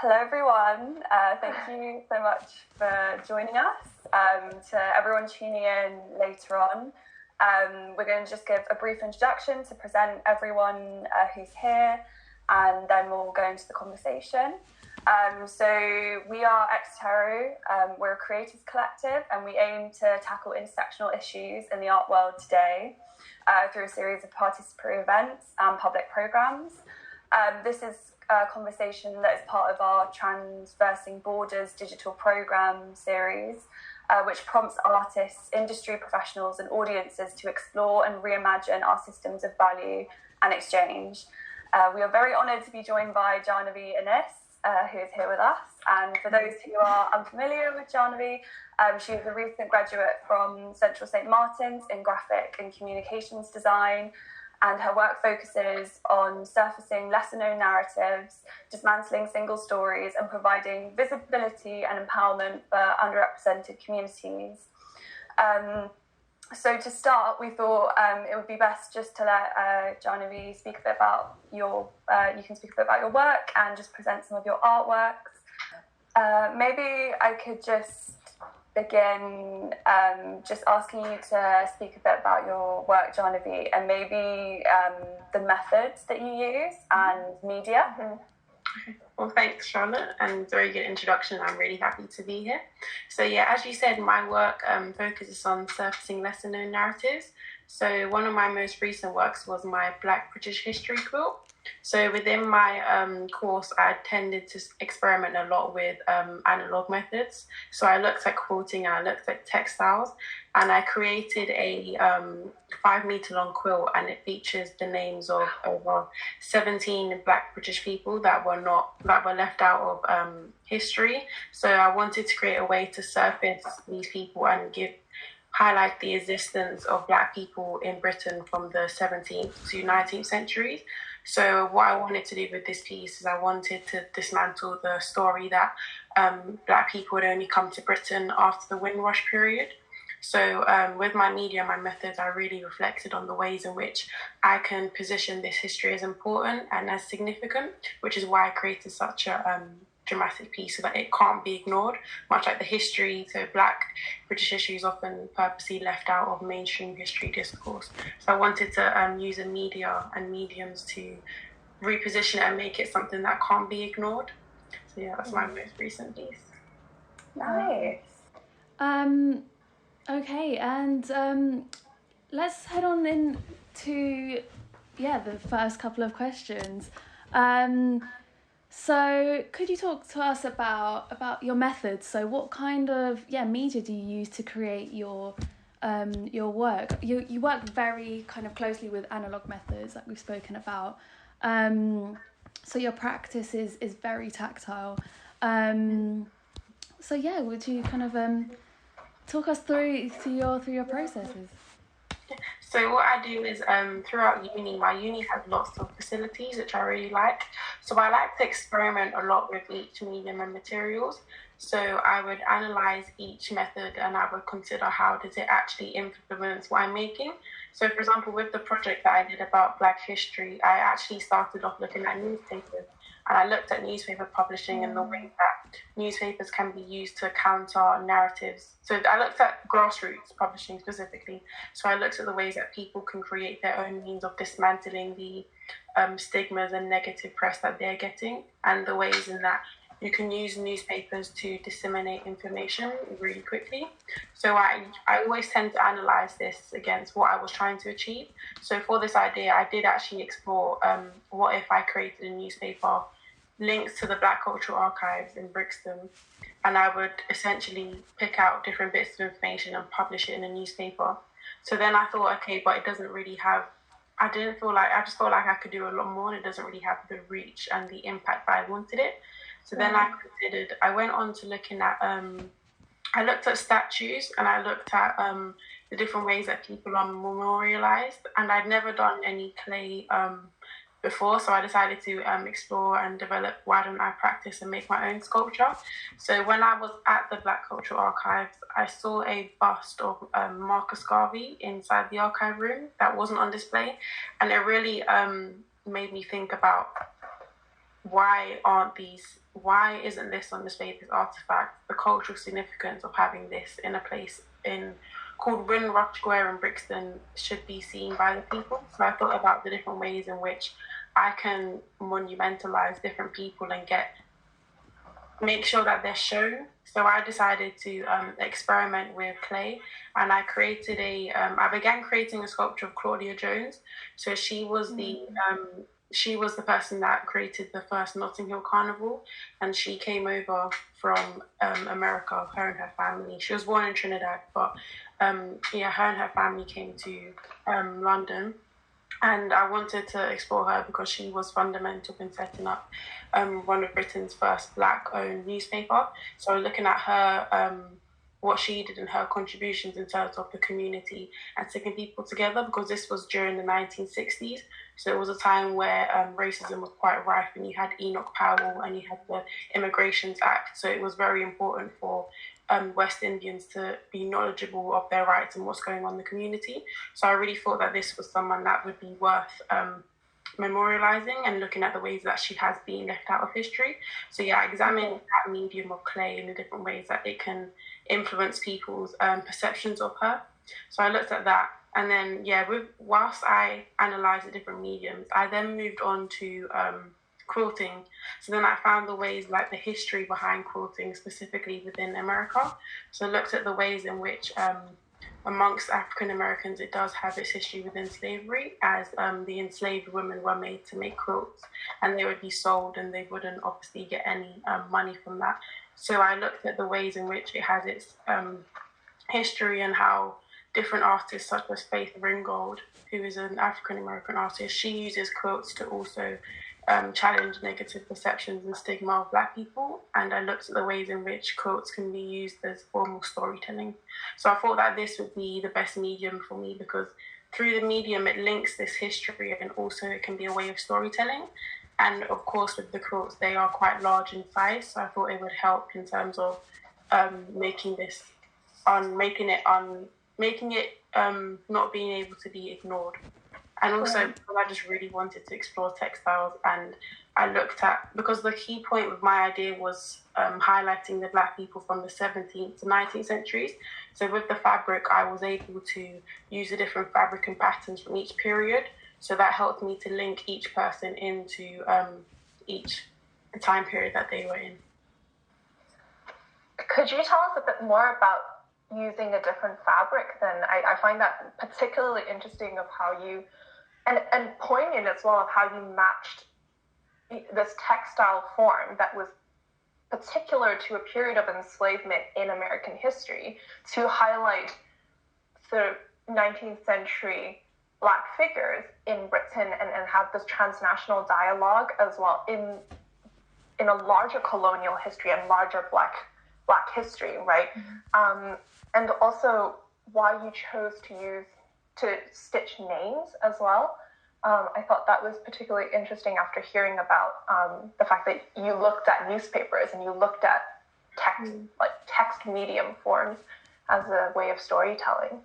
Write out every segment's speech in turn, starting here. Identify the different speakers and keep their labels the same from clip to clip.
Speaker 1: Hello everyone, thank you so much for joining us. To everyone tuning in later on, we're going to just give a brief introduction to present everyone who's here, and then we'll go into the conversation. So we are Exotero, we're a creators collective, and we aim to tackle intersectional issues in the art world today through a series of participatory events and public programmes. This is a conversation that is part of our Transversing Borders digital programme series, which prompts artists, industry professionals and audiences to explore and reimagine our systems of value and exchange. We are very honoured to be joined by Jahnavi Inniss, who is here with us. And for those who are unfamiliar with Jahnavi, she is a recent graduate from Central St Martin's in graphic and communications design, and her work focuses on surfacing lesser-known narratives, dismantling single stories, and providing visibility and empowerment for underrepresented communities. So to start, we thought it would be best just to let Jahnavi speak a bit about your work and just present some of your artworks. Maybe I could just begin just asking you to speak a bit about your work, Jahnavi, and maybe the methods that you use and media.
Speaker 2: Okay. Well, thanks, Charlotte, and very good introduction. I'm really happy to be here. So yeah, as you said, my work focuses on surfacing lesser-known narratives. So one of my most recent works was my Black British History quilt. So within my course, I tended to experiment a lot with analog methods. So I looked at quilting and I looked at textiles, and I created a 5-meter long quilt, and it features the names of over 17 Black British people that were left out of history. So I wanted to create a way to surface these people and highlight the existence of Black people in Britain from the 17th to 19th centuries. So what I wanted to do with this piece is I wanted to dismantle the story that Black people would only come to Britain after the Windrush period. So with my media, my methods, I really reflected on the ways in which I can position this history as important and as significant, which is why I created such a dramatic piece so that it can't be ignored, much like the history. So Black British history is often purposely left out of mainstream history discourse. So I wanted to use a media and mediums to reposition it and make it something that can't be ignored. So yeah, that's my most recent piece.
Speaker 1: Nice.
Speaker 3: Okay, and let's head on into the first couple of questions. So could you talk to us about your methods? So what kind of media do you use to create your work? You work very kind of closely with analog methods, like we've spoken about. So your practice is very tactile. So yeah, would you kind of talk us through your processes?
Speaker 2: So what I do is throughout uni, my uni has lots of facilities which I really like. So I like to experiment a lot with each medium and materials. So I would analyze each method and I would consider how does it actually influence what I'm making. So for example, with the project that I did about Black history, I actually started off looking at newspapers. And I looked at newspaper publishing and the way that newspapers can be used to counter narratives. So I looked at grassroots publishing specifically. So I looked at the ways that people can create their own means of dismantling the stigmas and negative press that they're getting, and the ways in that you can use newspapers to disseminate information really quickly. So I always tend to analyze this against what I was trying to achieve. So for this idea, I did actually explore what if I created a newspaper links to the Black Cultural Archives in Brixton, and I would essentially pick out different bits of information and publish it in a newspaper. So then I thought, okay, but it doesn't really have, I just felt like I could do a lot more, and it doesn't really have the reach and the impact that I wanted it. So then I went on to looking at, I looked at statues and I looked at the different ways that people are memorialized, and I'd never done any clay before, so I decided to explore and develop why don't I practice and make my own sculpture. So when I was at the Black Cultural Archives, I saw a bust of Marcus Garvey inside the archive room that wasn't on display, and it really made me think about why isn't this on display, this artifact, the cultural significance of having this in a place called Windrush Square in Brixton should be seen by the people. So I thought about the different ways in which I can monumentalize different people and make sure that they're shown. So I decided to experiment with clay, and I began creating a sculpture of Claudia Jones. So she was the person that created the first Notting Hill Carnival, and she came over from America, her and her family. She was born in Trinidad, but her and her family came to London. And I wanted to explore her because she was fundamental in setting up one of Britain's first Black-owned newspaper. So looking at her, what she did and her contributions in terms of the community and taking people together, because this was during the 1960s. So it was a time where racism was quite rife, and you had Enoch Powell and you had the Immigrations Act. So it was very important for West Indians to be knowledgeable of their rights and what's going on in the community. So I really thought that this was someone that would be worth memorializing and looking at the ways that she has been left out of history. So I examined that medium of clay in the different ways that it can influence people's perceptions of her. So I looked at that, and then whilst I analysed the different mediums, I then moved on to quilting. So then I found the ways, like the history behind quilting specifically within America. So I looked at the ways in which amongst African Americans it does have its history within slavery, as the enslaved women were made to make quilts, and they would be sold and they wouldn't obviously get any money from that. So I looked at the ways in which it has its history and how different artists such as Faith Ringgold, who is an African American artist, she uses quilts to also challenge negative perceptions and stigma of Black people. And I looked at the ways in which quilts can be used as formal storytelling. So I thought that this would be the best medium for me, because through the medium it links this history, and also it can be a way of storytelling. And of course with the quilts, they are quite large in size, so I thought it would help in terms of making it not being able to be ignored. And also because I just really wanted to explore textiles, and I looked at, because the key point with my idea was highlighting the Black people from the 17th to 19th centuries. So with the fabric, I was able to use the different fabric and patterns from each period. So that helped me to link each person into the time period that they were in.
Speaker 1: Could you tell us a bit more about using a different fabric then? I find that particularly interesting of how you, and poignant as well, of how you matched this textile form that was particular to a period of enslavement in American history to highlight the 19th century Black figures in Britain, and have this transnational dialogue as well in a larger colonial history and larger Black history, right? Mm-hmm. And also why you chose to stitch names as well. I thought that was particularly interesting after hearing about the fact that you looked at newspapers and you looked at text medium forms as a way of storytelling.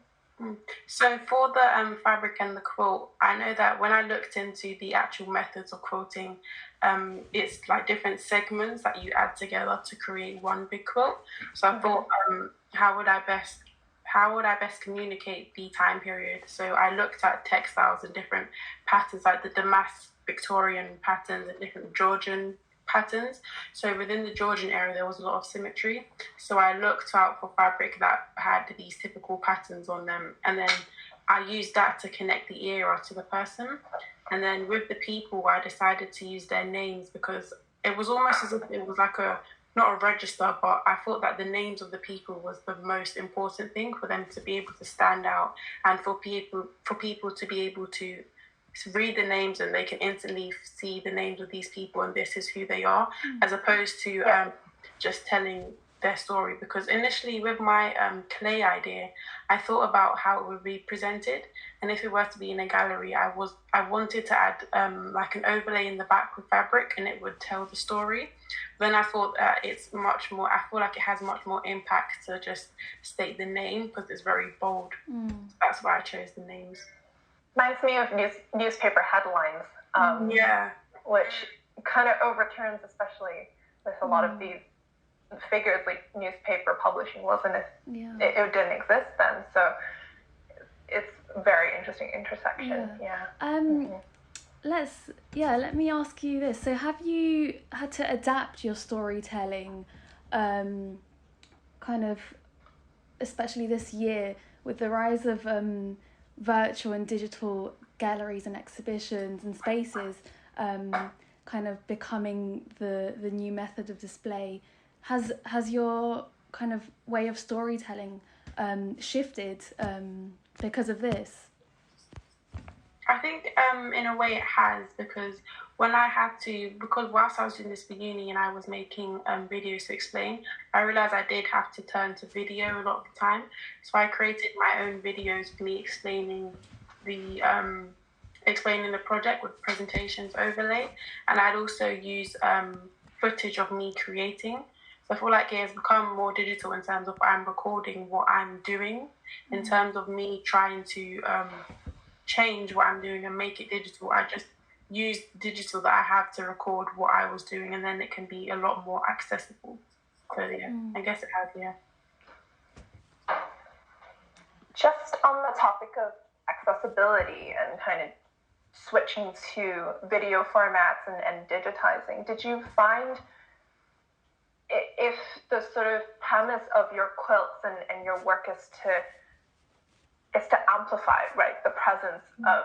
Speaker 2: So for the fabric and the quilt, I know that when I looked into the actual methods of quilting, it's like different segments that you add together to create one big quilt. So I thought, how would I best communicate the time period? So I looked at textiles and different patterns, like the damask Victorian patterns and different Georgian patterns. So within the Georgian era, there was a lot of symmetry. So I looked out for fabric that had these typical patterns on them, and then I used that to connect the era to the person. And then with the people, I decided to use their names, because it was almost as if it was like not a register, but I thought that the names of the people was the most important thing for them to be able to stand out, and for people to be able to read the names and they can instantly see the names of these people and this is who they are, as opposed to just telling their story. Because initially with my clay idea, I thought about how it would be presented, and if it were to be in a gallery, I wanted to add like an overlay in the back with fabric, and it would tell the story. Then I thought it's much more, I feel like it has much more impact to just state the name, because it's very bold. So that's why I chose the names.
Speaker 1: Reminds me of newspaper headlines, which
Speaker 4: kind of overturns, especially with a lot of these figures, like newspaper publishing wasn't, it didn't exist then. So it's a very interesting intersection.
Speaker 3: Let me ask you this. So have you had to adapt your storytelling, kind of, especially this year with the rise of virtual and digital galleries and exhibitions and spaces, kind of becoming the new method of display? Has your kind of way of storytelling shifted because of this?
Speaker 2: I think in a way it has, because because whilst I was doing this for uni and I was making videos to explain, I realised I did have to turn to video a lot of the time. So I created my own videos for me explaining the project with presentations overlay, and I'd also use footage of me creating. So I feel like it has become more digital in terms of I'm recording what I'm doing, in terms of me trying to change what I'm doing and make it digital. I just use digital that I have to record what I was doing, and then it can be a lot more accessible. So I guess it has,
Speaker 4: Just on the topic of accessibility and kind of switching to video formats and digitizing, did you find if the sort of premise of your quilts and your work is to amplify, right, the presence of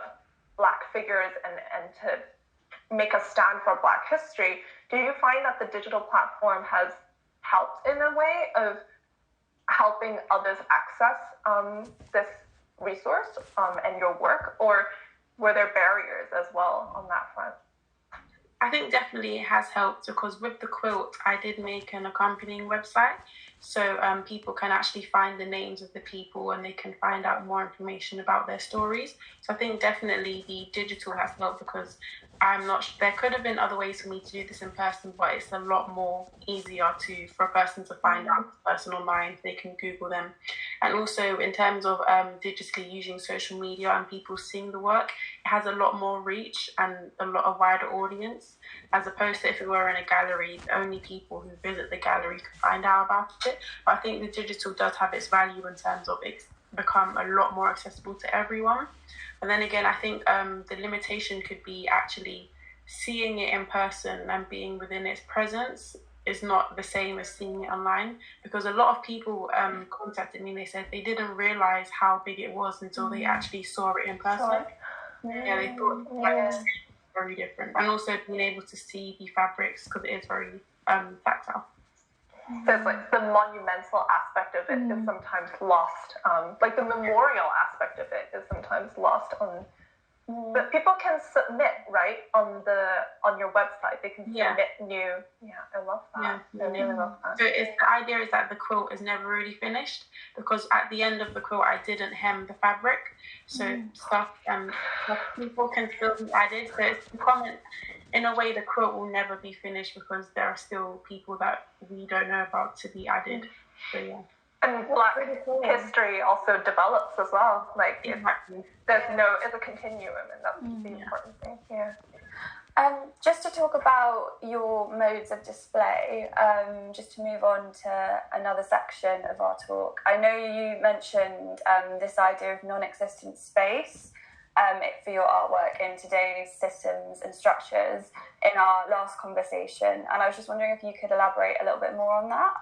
Speaker 4: Black figures and to make a stand for Black history, do you find that the digital platform has helped in a way of helping others access this resource and your work, or were there barriers as well on that front?
Speaker 2: I think definitely it has helped, because with the quilt, I did make an accompanying website. So people can actually find the names of the people and they can find out more information about their stories. So I think definitely the digital has helped, because there could have been other ways for me to do this in person, but it's a lot more easier for a person to find out the person online. They can Google them. And also in terms of digitally using social media and people seeing the work, it has a lot more reach and a lot of wider audience, as opposed to if it were in a gallery, only people who visit the gallery can find out about it. But I think the digital does have its value in terms of it's become a lot more accessible to everyone. And then again, I think the limitation could be actually seeing it in person and being within its presence is not the same as seeing it online, because a lot of people contacted me and they said they didn't realise how big it was until they actually saw it in person. Yeah, they thought it's very different. And also being able to see the fabrics, because it is very tactile.
Speaker 4: There's like the monumental aspect of it is sometimes lost. Like the memorial aspect of it is sometimes lost on. But people can submit, right, on your website. They can submit new. Yeah, I love that. I really love that.
Speaker 2: So the idea is that the quilt is never really finished, because at the end of the quilt I didn't hem the fabric, so stuff people can still be added. So it's becoming, in a way, the quilt will never be finished because there are still people that we don't know about to be added. So yeah.
Speaker 4: And Black history also develops as well. Like
Speaker 2: exactly.
Speaker 4: It's a continuum, and that's the important thing. Yeah.
Speaker 1: Just to talk about your modes of display, just to move on to another section of our talk. I know you mentioned this idea of non-existent space for your artwork in today's systems and structures in our last conversation, and I was just wondering if you could elaborate a little bit more on that.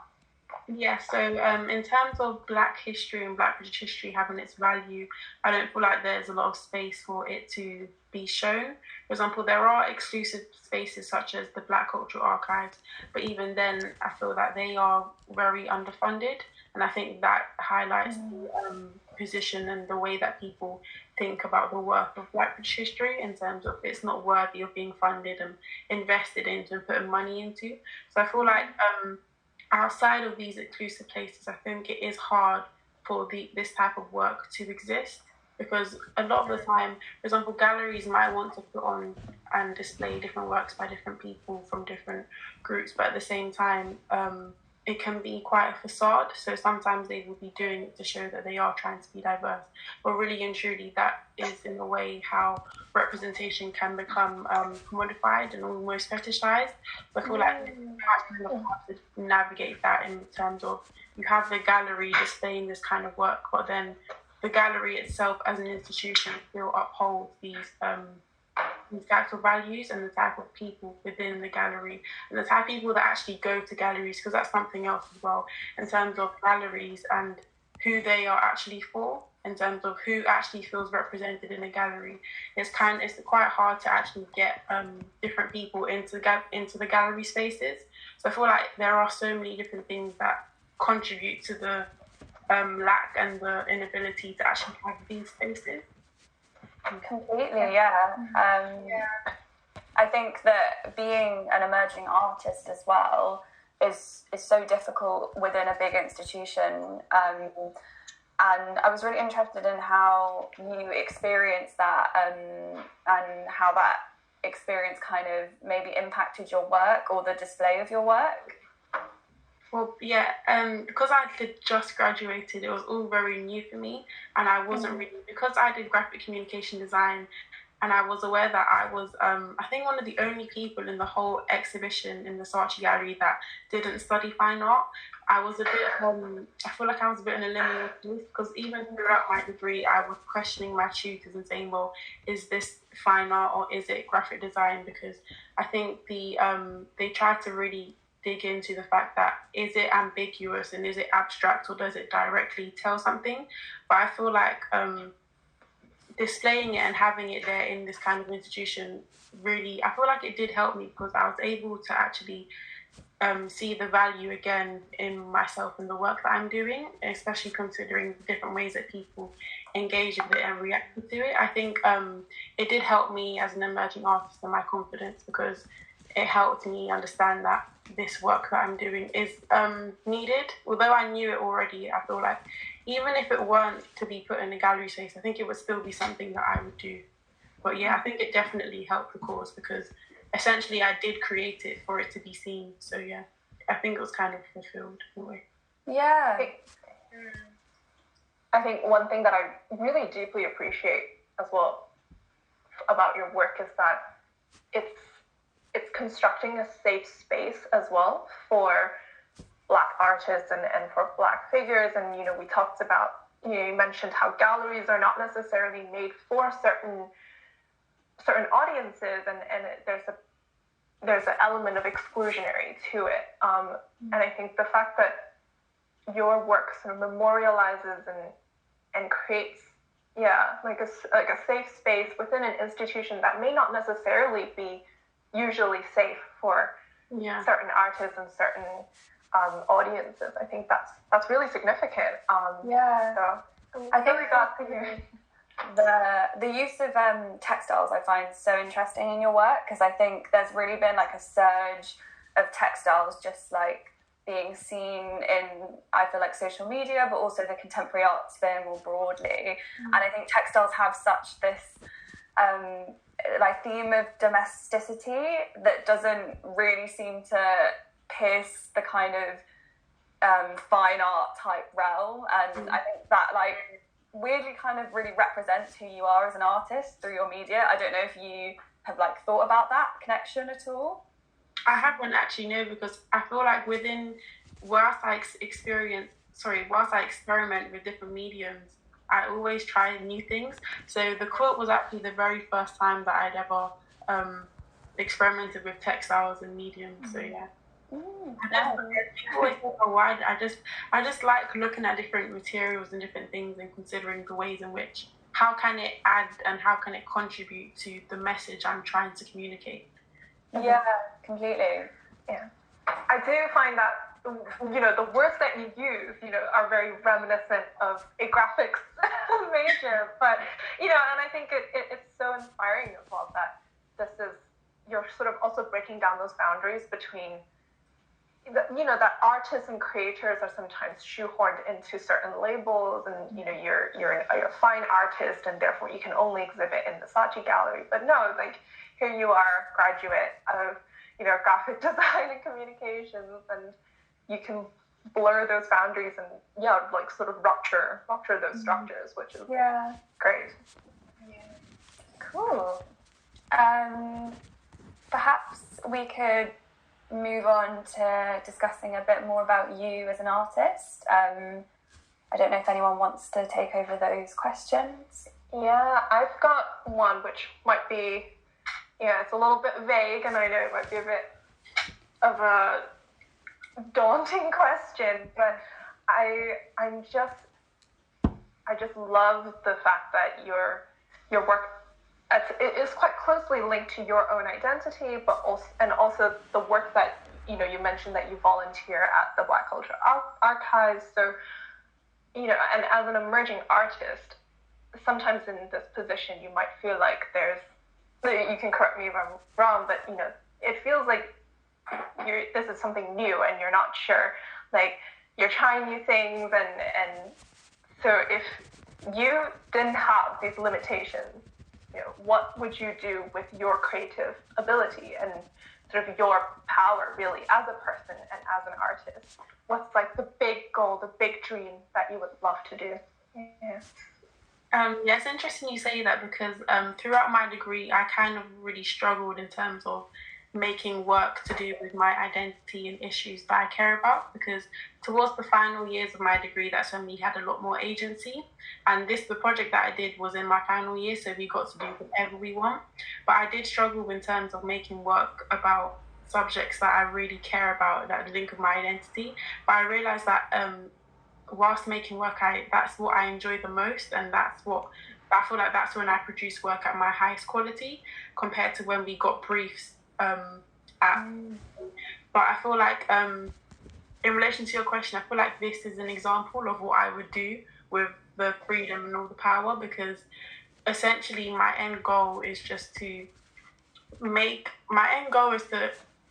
Speaker 2: Yeah, so in terms of Black history and Black British history having its value, I don't feel like there's a lot of space for it to be shown. For example, there are exclusive spaces such as the Black Cultural Archives, but even then I feel that they are very underfunded, and I think that highlights the position and the way that people think about the work of Black British history, in terms of it's not worthy of being funded and invested into and putting money into. So I feel like outside of these exclusive places, I think it is hard for this type of work to exist, because a lot of the time, for example, galleries might want to put on and display different works by different people from different groups, but at the same time, it can be quite a facade. So sometimes they will be doing it to show that they are trying to be diverse. But really and truly, that is in a way how representation can become commodified and almost fetishized. But I feel like it's hard to navigate that in terms of you have the gallery displaying this kind of work, but then the gallery itself as an institution still upholds these types of values and the type of people within the gallery and the type of people that actually go to galleries, because that's something else as well in terms of galleries and who they are actually for, in terms of who actually feels represented in a gallery. It's quite hard to actually get different people into the gallery spaces. So I feel like there are so many different things that contribute to the lack and the inability to actually have these spaces.
Speaker 1: Completely, yeah. I think that being an emerging artist as well is so difficult within a big institution. And I was really interested in how you experienced that and how that experience kind of maybe impacted your work or the display of your work.
Speaker 2: Well, yeah, because I had just graduated, it was all very new for me, and I wasn't really, because I did graphic communication design, and I was aware that I was, I think, one of the only people in the whole exhibition in the Saatchi Gallery that didn't study fine art. I was a bit, I feel like I was a bit in a limbo with this, because even throughout my degree, I was questioning my tutors and saying, well, is this fine art or is it graphic design? Because I think they tried to really dig into the fact that is it ambiguous and is it abstract or does it directly tell something? But I feel like displaying it and having it there in this kind of institution really, I feel like it did help me, because I was able to actually see the value again in myself and the work that I'm doing, especially considering the different ways that people engage with it and react to it. I think it did help me as an emerging artist and my confidence, because it helped me understand that this work that I'm doing is needed. Although I knew it already, I feel like even if it weren't to be put in a gallery space, I think it would still be something that I would do. But yeah, I think it definitely helped the cause, because essentially I did create it for it to be seen. So yeah, I think it was kind of fulfilled in a way.
Speaker 1: Yeah.
Speaker 4: I think one thing that I really deeply appreciate as well about your work is that it's constructing a safe space as well for Black artists and for Black figures. And, we talked about, you mentioned how galleries are not necessarily made for certain audiences, and there's an element of exclusionary to it. And I think the fact that your work sort of memorializes and creates, like a safe space within an institution that may not necessarily be usually safe for certain artists and certain audiences. I think that's really significant. So
Speaker 1: I think we got to hear the use of textiles I find so interesting in your work, because I think there's really been like a surge of textiles just like being seen in, I feel like, social media, but also the contemporary art sphere more broadly. And I think textiles have such this like theme of domesticity that doesn't really seem to pierce the kind of fine art type realm. And I think that like weirdly kind of really represents who you are as an artist through your media. I don't know if you have like thought about that connection at all.
Speaker 2: I haven't actually, no, because I feel like whilst I experiment with different mediums, I always try new things. So the quilt was actually the very first time that I'd ever experimented with textiles and mediums. So yeah. People always think, oh, why? I just like looking at different materials and different things and considering the ways in which, how can it add and how can it contribute to the message I'm trying to communicate.
Speaker 1: Yeah, completely.
Speaker 4: Yeah. I do find that, the words that you use, are very reminiscent of a graphics major. But, and I think it's so inspiring as well that you're sort of also breaking down those boundaries between, that artists and creators are sometimes shoehorned into certain labels, and, you're a fine artist and therefore you can only exhibit in the Saatchi Gallery. But no, like, here you are, graduate of, graphic design and communications, and you can blur those boundaries and like sort of rupture those structures, which is great.
Speaker 1: Yeah. Cool. Perhaps we could move on to discussing a bit more about you as an artist. I don't know if anyone wants to take over those questions.
Speaker 4: Yeah, I've got one which might be, it's a little bit vague, and I know it might be a bit of a daunting question, but I just love the fact that your work, it is quite closely linked to your own identity, but also the work that you mentioned that you volunteer at the Black Culture Archives. So and as an emerging artist, sometimes in this position you might feel like you can correct me if I'm wrong, but it feels like this is something new and you're not sure, like you're trying new things, and so if you didn't have these limitations, what would you do with your creative ability and sort of your power really as a person and as an artist? What's like the big goal, the big dream that you would love to do?
Speaker 2: Yeah, it's interesting you say that, because throughout my degree, I kind of really struggled in terms of making work to do with my identity and issues that I care about, because towards the final years of my degree, that's when we had a lot more agency. And the project that I did was in my final year, so we got to do whatever we want. But I did struggle in terms of making work about subjects that I really care about, that link with my identity. But I realised that whilst making work, that's what I enjoy the most, and I feel like that's when I produce work at my highest quality compared to when we got briefs. But I feel like in relation to your question, I feel like this is an example of what I would do with the freedom and all the power, because essentially my end goal is to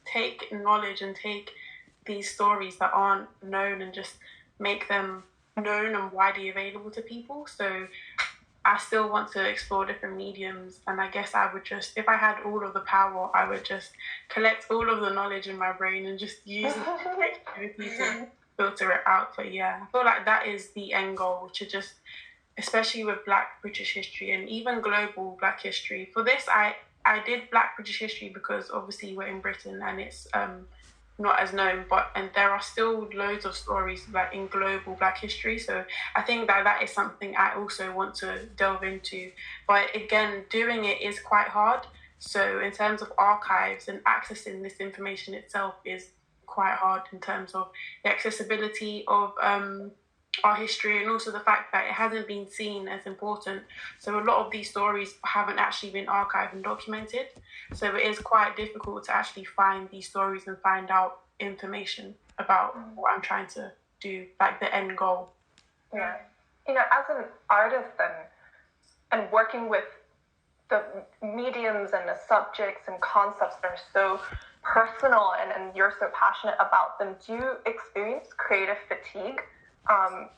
Speaker 2: take knowledge and take these stories that aren't known and just make them known and widely available to people. So I still want to explore different mediums, and I guess I would just, if I had all of the power, I would just collect all of the knowledge in my brain and just use it to filter it out. But yeah, I feel like that is the end goal, to just, especially with Black British history and even global Black history. For this, I did Black British history because obviously we're in Britain and it's not as known, and there are still loads of stories like in global Black history, so I think that is something I also want to delve into. But again, doing it is quite hard, so in terms of archives and accessing this information itself is quite hard in terms of the accessibility of our history, and also the fact that it hasn't been seen as important. So a lot of these stories haven't actually been archived and documented. So it is quite difficult to actually find these stories and find out information about what I'm trying to do, like the end goal.
Speaker 4: Yeah. As an artist and working with the mediums and the subjects and concepts that are so personal and you're so passionate about them, do you experience creative fatigue?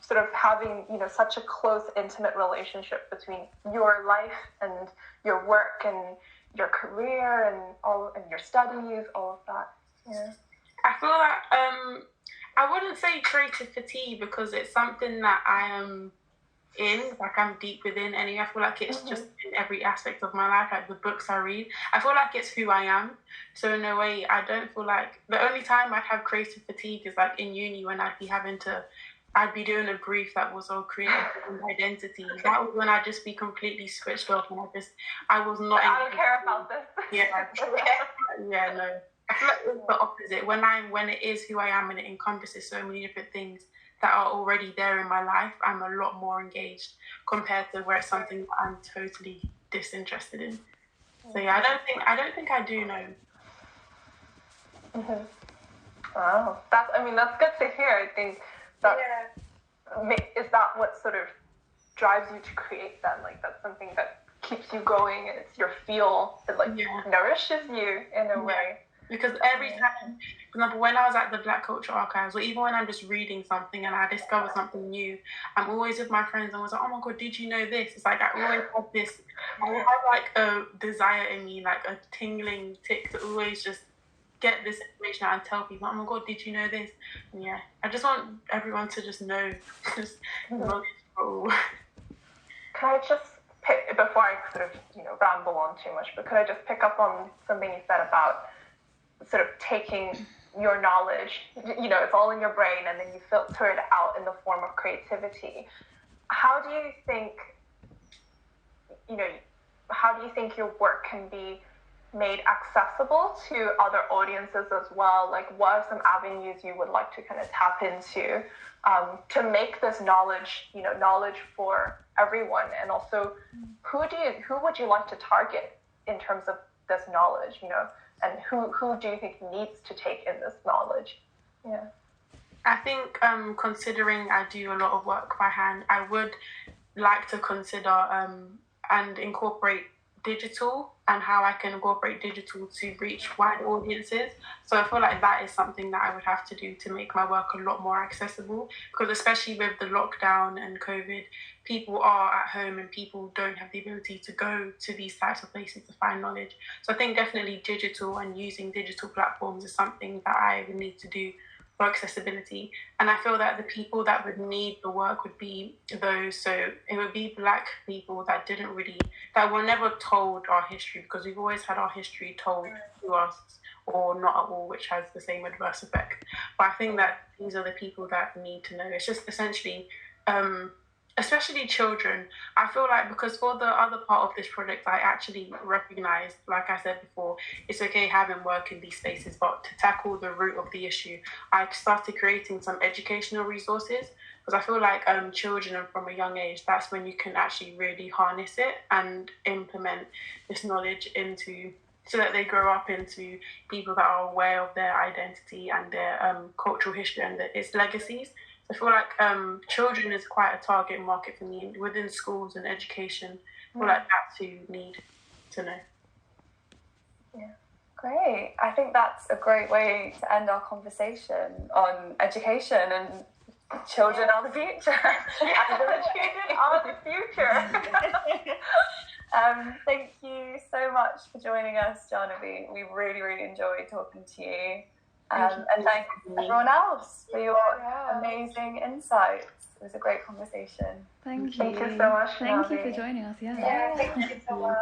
Speaker 4: Sort of having, such a close, intimate relationship between your life and your work and your career and your studies, all of that. Yeah.
Speaker 2: I feel like I wouldn't say creative fatigue, because it's something that I am I'm deep within anyway. I feel like it's just in every aspect of my life, like the books I read. I feel like it's who I am. So in a way, I don't feel like the only time I'd have creative fatigue is like in uni, when I'd be doing a brief that was all creative identity. That was when I'd just be completely switched off, and I was not.
Speaker 4: I don't care about this.
Speaker 2: Yeah, no. I feel like it's the opposite. When it is who I am and it encompasses so many different things that are already there in my life, I'm a lot more engaged compared to where it's something that I'm totally disinterested in. So yeah, I don't think I do know.
Speaker 4: Wow, that's good to hear. I think that is that what sort of drives you to create then? Like that's something that keeps you going, and it's your fuel. It nourishes you in a way.
Speaker 2: Because every time, for example, when I was at the Black Culture Archives, or even when I'm just reading something and I discover something new, I'm always with my friends and I was like, oh my God, did you know this? It's like I always have I have like a desire in me, like a tingling tick to always just get this information out and tell people, oh my God, did you know this? And yeah, I just want everyone to just know, just knowledge for all.
Speaker 4: Can I just pick, before I sort of, ramble on too much, but could I just pick up on something you said about sort of taking your knowledge, it's all in your brain, and then you filter it out in the form of creativity. How do you think, your work can be made accessible to other audiences as well? Like, what are some avenues you would like to kind of tap into to make this knowledge, knowledge for everyone? And also, who would you like to target in terms of this knowledge, and who do you think needs to take in this knowledge? Yeah.
Speaker 2: I think considering I do a lot of work by hand, I would like to consider and incorporate digital, and how I can incorporate digital to reach wide audiences. So I feel like that is something that I would have to do to make my work a lot more accessible, because especially with the lockdown and COVID, people are at home and people don't have the ability to go to these types of places to find knowledge. So I think definitely digital and using digital platforms is something that I would need to do for accessibility. And I feel that the people that would need the work would be those, so it would be Black people that that were never told our history, because we've always had our history told to us, or not at all, which has the same adverse effect. But I think that these are the people that need to know. It's just essentially, especially children. I feel like, because for the other part of this project, I actually recognise, like I said before, it's okay having work in these spaces, but to tackle the root of the issue, I started creating some educational resources, because I feel like children from a young age, that's when you can actually really harness it and implement this knowledge so that they grow up into people that are aware of their identity and their cultural history and its legacies. I feel like children is quite a target market for me within schools and education. I feel like that's who you need to know.
Speaker 1: Yeah, great. I think that's a great way to end our conversation on education, and children are the future.
Speaker 4: Children are the future.
Speaker 1: Thank you so much for joining us, Jahnavi. We really, really enjoyed talking to you. And thank everyone else for your amazing insights. It was a great conversation.
Speaker 3: Thank you.
Speaker 4: Thank you so much.
Speaker 3: Thank you for joining us.
Speaker 4: Yeah, thank you so much.